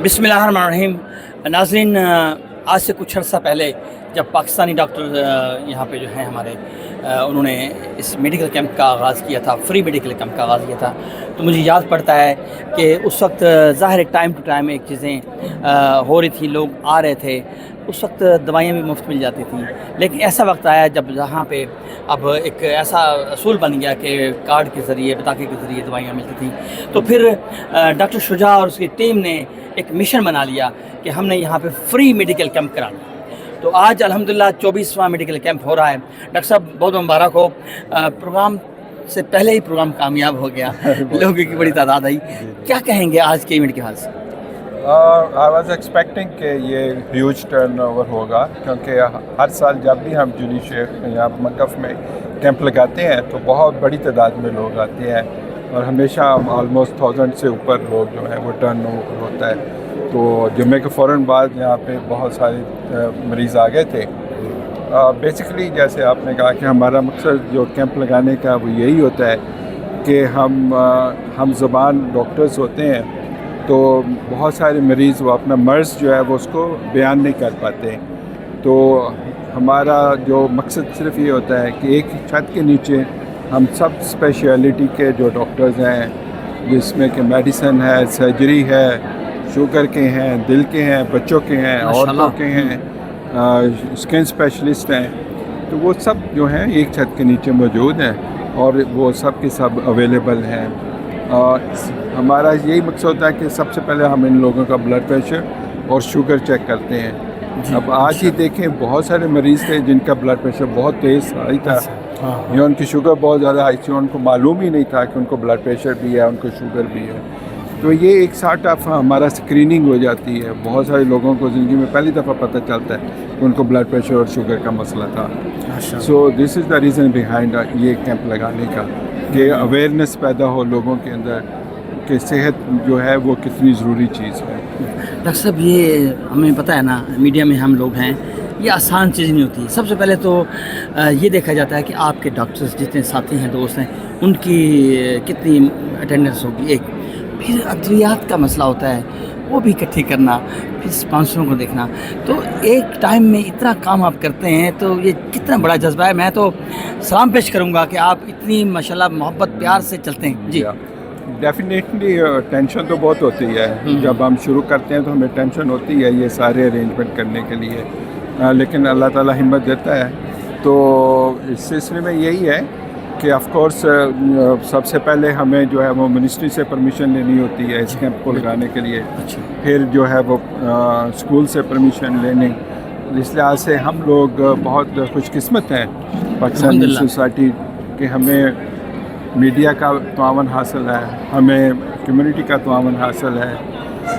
बिस्मिल्लाहिर्रहमानिर्रहीम। नाज़रीन, आज से कुछ अर्सा पहले जब पाकिस्तानी डॉक्टर यहाँ पे जो हैं हमारे उन्होंने इस मेडिकल कैंप का आगाज़ किया था, फ्री मेडिकल कैंप का आगाज़ किया था, तो मुझे याद पड़ता है कि उस वक्त ज़ाहिर टाइम टू टाइम एक चीज़ें हो रही थी, लोग आ रहे थे, उस वक्त दवाइयाँ भी मुफ्त मिल जाती थी। लेकिन ऐसा वक्त आया जब जहाँ पे अब एक ऐसा असूल बन गया कि कार्ड के ज़रिए, बताके के ज़रिए दवाइयाँ मिलती थी। तो फिर डॉक्टर शुजा और उसकी टीम ने एक मिशन बना लिया कि हमने यहाँ पे फ्री मेडिकल कैंप कराना। तो आज अल्हम्दुलिल्लाह 24वां मेडिकल कैंप हो रहा है। डॉक्टर साहब बहुत मुबारक हो, प्रोग्राम से पहले ही प्रोग्राम कामयाब हो गया, लोगों की बड़ी तादाद आई। क्या कहेंगे आज के इवेंट के हाल से? आई वाज एक्सपेक्टिंग कि ये ह्यूज टर्नओवर होगा, क्योंकि हर साल जब भी हम जुडिशेट या मकफ में कैंप लगाते हैं तो बहुत बड़ी तादाद में लोग आते हैं और हमेशा ऑलमोस्ट 1000 से ऊपर लोग जो है वो टर्नओवर होता है। तो जुम्मे के फ़ौरन बाद यहाँ पे बहुत सारे मरीज़ आ गए थे। बेसिकली जैसे आपने कहा कि हमारा मकसद जो कैंप लगाने का वो यही होता है कि हम ज़बान डॉक्टर्स होते हैं, तो बहुत सारे मरीज़ वो अपना मर्ज़ जो है वो उसको बयान नहीं कर पाते। तो हमारा जो मकसद सिर्फ ये होता है कि एक छत के नीचे हम सब स्पेशलिटी के जो डॉक्टर्स हैं, जिसमें कि मेडिसिन है, सर्जरी है, शुगर के हैं, दिल के हैं, बच्चों के हैं, औरतों के हैं, स्किन स्पेशलिस्ट हैं, तो वो सब जो हैं एक छत के नीचे मौजूद हैं और वो सब के सब अवेलेबल हैं। हमारा यही मकसद होता है कि सबसे पहले हम इन लोगों का ब्लड प्रेशर और शुगर चेक करते हैं। अब आज ही देखें बहुत सारे मरीज़ थे जिनका ब्लड प्रेशर बहुत तेज़ हाई था या उनकी शुगर बहुत ज़्यादा हाई थी, उनको मालूम ही नहीं था कि उनको ब्लड प्रेशर भी है, उनको शुगर भी है। तो ये एक सॉर्ट ऑफ हमारा स्क्रीनिंग हो जाती है। बहुत सारे लोगों को ज़िंदगी में पहली दफ़ा पता चलता है कि उनको ब्लड प्रेशर और शुगर का मसला था। So this is the reason behind ये कैंप लगाने का, कि अवेयरनेस पैदा हो लोगों के अंदर कि सेहत जो है वो कितनी ज़रूरी चीज़ है। डॉक्टर साहब, ये हमें पता है ना, मीडिया में हम लोग हैं, ये आसान चीज़ नहीं होती। सबसे पहले तो ये देखा जाता है कि आपके डॉक्टर्स जितने साथी हैं, दोस्त हैं, उनकी कितनी अटेंडेंस होगी। एक फिर अद्वियात का मसला होता है, वो भी इकट्ठी करना, फिर स्पॉन्सरों को देखना। तो एक टाइम में इतना काम आप करते हैं, तो ये कितना बड़ा जज्बा है। मैं तो सलाम पेश करूँगा कि आप इतनी माशाल्लाह मोहब्बत प्यार से चलते हैं। जी डेफिनेटली टेंशन तो बहुत होती है। जब हम शुरू करते हैं तो हमें टेंशन होती है ये सारे अरेंजमेंट करने के लिए, लेकिन अल्लाह ताला हिम्मत देता है। तो इस सिलसिले में यही है कि ऑफ कोर्स सबसे पहले हमें जो है वो मिनिस्ट्री से परमिशन लेनी होती है इस कैंप को लगाने के लिए। फिर जो है वो स्कूल से परमिशन लेने। इस लिहाज से हम लोग बहुत खुशकिस्मत हैं पाकिस्तानी सोसाइटी कि हमें मीडिया का तावन हासिल है, हमें कम्युनिटी का तावन हासिल है,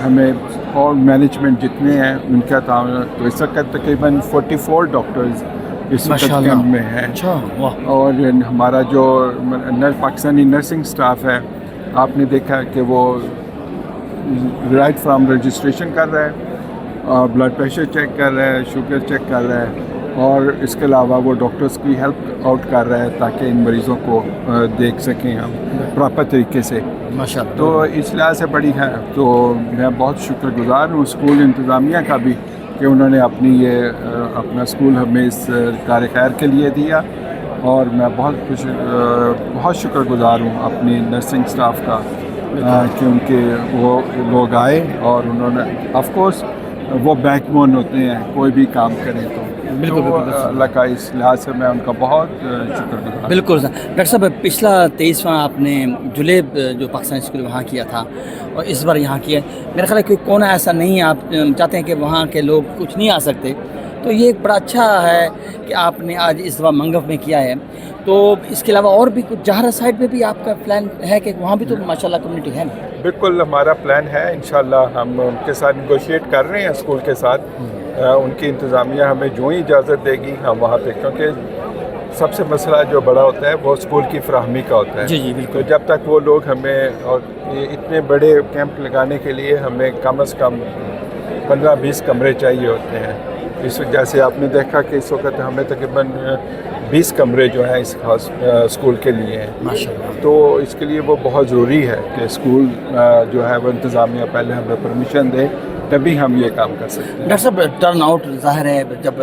हमें और मैनेजमेंट जितने हैं उनका तावन। तो इस वक्त तकरीबन 44 डॉक्टर्स इस वक्त कैंप में है। और हमारा जो पाकिस्तानी नर्सिंग स्टाफ है, आपने देखा कि वो राइट फ्राम रजिस्ट्रेशन कर रहा है, ब्लड प्रेशर चेक कर रहा है, शुगर चेक कर रहा है, और इसके अलावा वो डॉक्टर्स की हेल्प आउट कर रहा है ताकि इन मरीज़ों को देख सकें हम प्रॉपर तरीके से। माशाअल्लाह। तो इस लिहाज से बड़ी है। तो मैं बहुत शुक्रगुजार हूँ स्कूल इंतज़ामिया का भी कि उन्होंने अपना स्कूल हमें इस कार खैर के लिए दिया, और मैं बहुत शुक्रगुजार हूँ अपनी नर्सिंग स्टाफ का कि उनके वो लोग आए और उन्होंने ऑफ कोर्स वो बैकबोन होते हैं कोई भी काम करें तो। बिल्कुल अल्लाह का इस लिहाज से मैं उनका बहुत शुक्रगुजार। बिल्कुल सर। डॉक्टर साहब, पिछला 23वां आपने जुलेब जो पाकिस्तान स्कूल वहाँ किया था और इस बार यहाँ किया। मेरा ख्याल है कोई कोना ऐसा नहीं है, आप चाहते हैं कि वहाँ के लोग कुछ नहीं आ सकते, तो ये एक बड़ा अच्छा है कि आपने आज इस दफ़ा मंगफ में किया है। तो इसके अलावा और भी कुछ जहरा साइड पे भी आपका प्लान है कि वहाँ भी तो माशाल्लाह कम्युनिटी है ना? बिल्कुल हमारा प्लान है, इंशाल्लाह हम उनके साथ नेगोशिएट कर रहे हैं स्कूल के साथ। उनकी इंतज़ामिया हमें जो ही इजाज़त देगी हम वहाँ पे, क्योंकि सबसे मसला जो बड़ा होता है वो स्कूल की फ्राहमी का होता है। जी जी बिल्कुल। तो जब तक वो लोग हमें, और ये इतने बड़े कैंप लगाने के लिए हमें कम से कम 15-20 कमरे चाहिए होते हैं। इस वजह से आपने देखा कि इस वक्त हमें तकरीबन 20 कमरे जो हैं इस खास स्कूल के लिए हैं माशाल्लाह। तो इसके लिए वो बहुत ज़रूरी है कि स्कूल जो है वो इंतज़ामिया पहले हमें परमिशन दे तभी हम ये काम कर सकते हैं। डॉक्टर साहब टर्न आउट ज़ाहिर है जब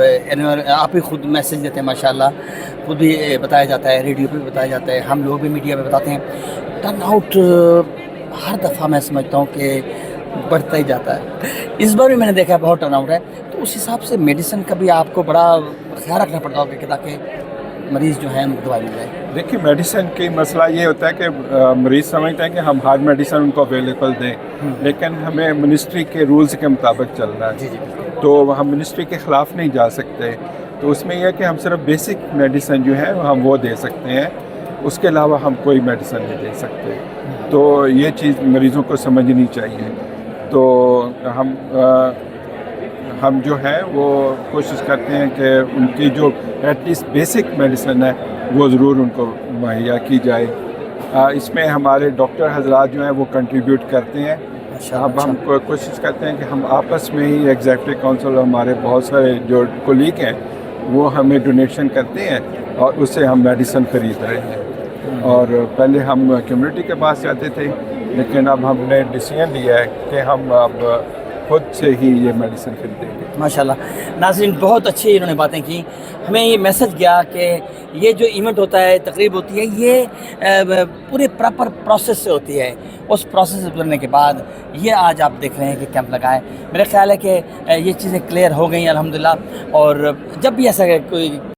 आप ही खुद मैसेज देते हैं माशाल्लाह, खुद भी बताया जाता है, रेडियो पे भी बताया जाता है, हम लोग भी मीडिया पे बताते हैं, टर्न आउट हर दफ़ा मैं समझता हूँ कि बढ़ता ही जाता है। इस बार भी मैंने देखा है बहुत टर्न आउट है, तो उस हिसाब से मेडिसिन का भी आपको बड़ा ख्याल रखना पड़ता होगा कि ताकि मरीज़ जो है उनको दवाई मिल जाए। देखिए मेडिसिन की मसला ये होता है कि मरीज़ समझते हैं कि हम हर मेडिसिन उनको अवेलेबल दें, लेकिन हमें मिनिस्ट्री के रूल्स के मुताबिक चलना है। जी जी बिल्कुल। तो हम मिनिस्ट्री के ख़िलाफ़ नहीं जा सकते। तो उसमें यह है कि हम सिर्फ बेसिक मेडिसिन जो है हम वो दे सकते हैं, उसके अलावा हम कोई मेडिसिन नहीं दे सकते। तो ये चीज़ मरीज़ों को समझनी चाहिए। तो हम जो है वो कोशिश करते हैं कि उनकी जो एटलीस्ट बेसिक मेडिसिन है वो ज़रूर उनको मुहैया की जाए। इसमें हमारे डॉक्टर हजरात जो हैं वो कंट्रीब्यूट करते हैं। अब हम कोशिश करते हैं कि हम आपस में ही एग्जीक्यूटिव काउंसिल हमारे बहुत सारे जो कोलीग हैं वो हमें डोनेशन करते हैं और उससे हम मेडिसिन ख़रीद रहे हैं। और पहले हम कम्युनिटी के पास जाते थे, लेकिन अब हमने डिसीजन लिया है कि हम अब खुद से ही ये मेडिसिन खरीदेंगे। माशाल्लाह। नाज़रीन बहुत अच्छी इन्होंने बातें की, हमें ये मैसेज गया कि ये जो इवेंट होता है, तकरीब होती है, ये पूरे प्रॉपर प्रोसेस से होती है। उस प्रोसेस से गुजरने के बाद ये आज आप देख रहे हैं कि कैंप लगा है। मेरा ख्याल है कि ये चीज़ें क्लियर हो गई अल्हम्दुलिल्लाह। और जब भी ऐसा कोई